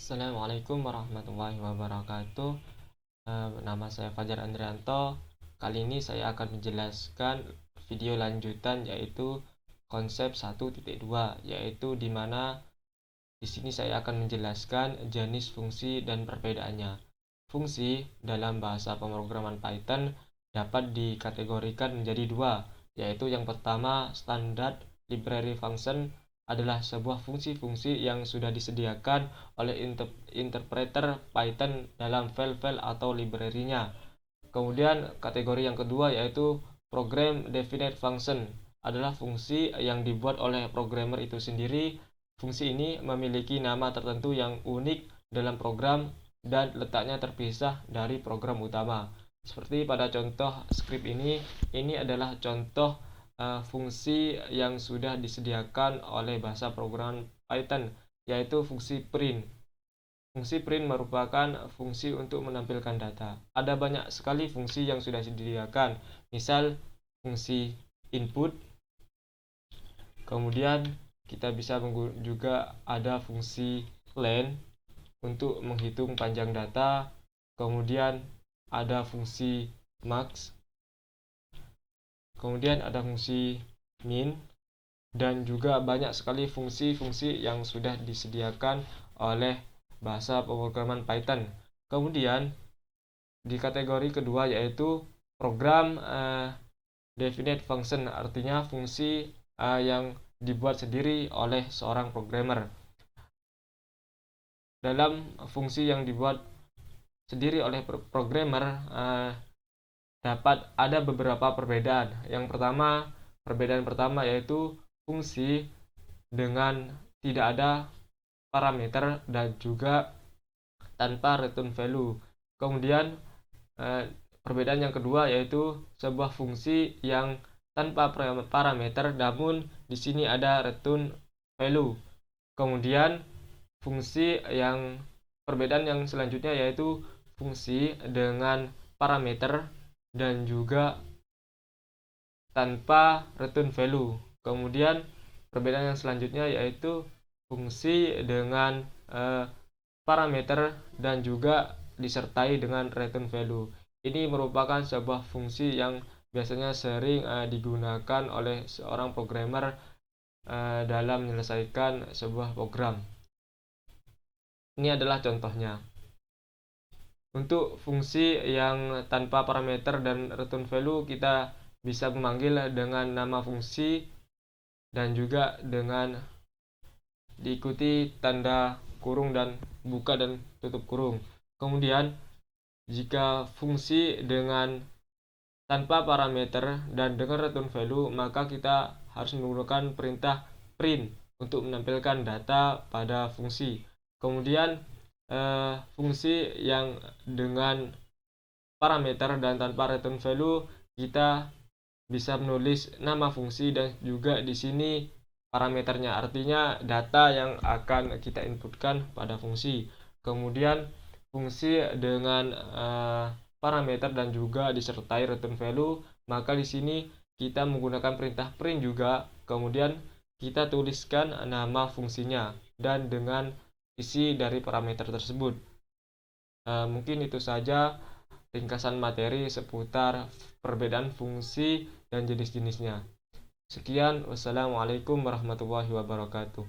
Assalamualaikum warahmatullahi wabarakatuh. Nama saya Fajar Andrianto. Kali ini saya akan menjelaskan video lanjutan yaitu konsep 1.2, yaitu di mana di sini saya akan menjelaskan jenis fungsi dan perbedaannya. Fungsi dalam bahasa pemrograman Python dapat dikategorikan menjadi dua, yaitu yang pertama standard library function adalah sebuah fungsi-fungsi yang sudah disediakan oleh interpreter Python dalam file-file atau library-nya. Kemudian kategori yang kedua yaitu program definite function adalah fungsi yang dibuat oleh programmer itu sendiri. Fungsi ini memiliki nama tertentu yang unik dalam program dan letaknya terpisah dari program utama. Seperti pada contoh script ini adalah contoh fungsi yang sudah disediakan oleh bahasa programan Python, yaitu fungsi print. Fungsi print merupakan fungsi untuk menampilkan data. Ada banyak sekali fungsi yang sudah disediakan, misal fungsi input, kemudian kita bisa juga ada fungsi len untuk menghitung panjang data, kemudian ada fungsi max, kemudian ada fungsi min, dan juga banyak sekali fungsi-fungsi yang sudah disediakan oleh bahasa pemrograman Python. Kemudian di kategori kedua yaitu program definite function, artinya fungsi yang dibuat sendiri oleh seorang programmer. Dalam fungsi yang dibuat sendiri oleh programmer dapat ada beberapa perbedaan. Yang pertama, perbedaan pertama yaitu fungsi dengan tidak ada parameter dan juga tanpa return value. Kemudian perbedaan yang kedua yaitu sebuah fungsi yang tanpa parameter namun di sini ada return value. Kemudian perbedaan yang selanjutnya yaitu fungsi dengan parameter dan juga tanpa return value. Kemudian perbedaan yang selanjutnya yaitu fungsi dengan parameter dan juga disertai dengan return value. Ini merupakan sebuah fungsi yang biasanya sering digunakan oleh seorang programmer dalam menyelesaikan sebuah program. Ini adalah contohnya. Untuk fungsi yang tanpa parameter dan return value kita bisa memanggil dengan nama fungsi dan juga dengan diikuti tanda kurung dan buka dan tutup kurung. Kemudian jika fungsi dengan tanpa parameter dan dengan return value, maka kita harus menggunakan perintah print untuk menampilkan data pada fungsi. Kemudian fungsi yang dengan parameter dan tanpa return value, kita bisa menulis nama fungsi dan juga di sini parameternya, artinya data yang akan kita inputkan pada fungsi. Kemudian fungsi dengan parameter dan juga disertai return value, maka di sini kita menggunakan perintah print juga. Kemudian kita tuliskan nama fungsinya dan dengan isi dari parameter tersebut. Mungkin itu saja ringkasan materi seputar perbedaan fungsi dan jenis-jenisnya. Sekian, wassalamualaikum warahmatullahi wabarakatuh.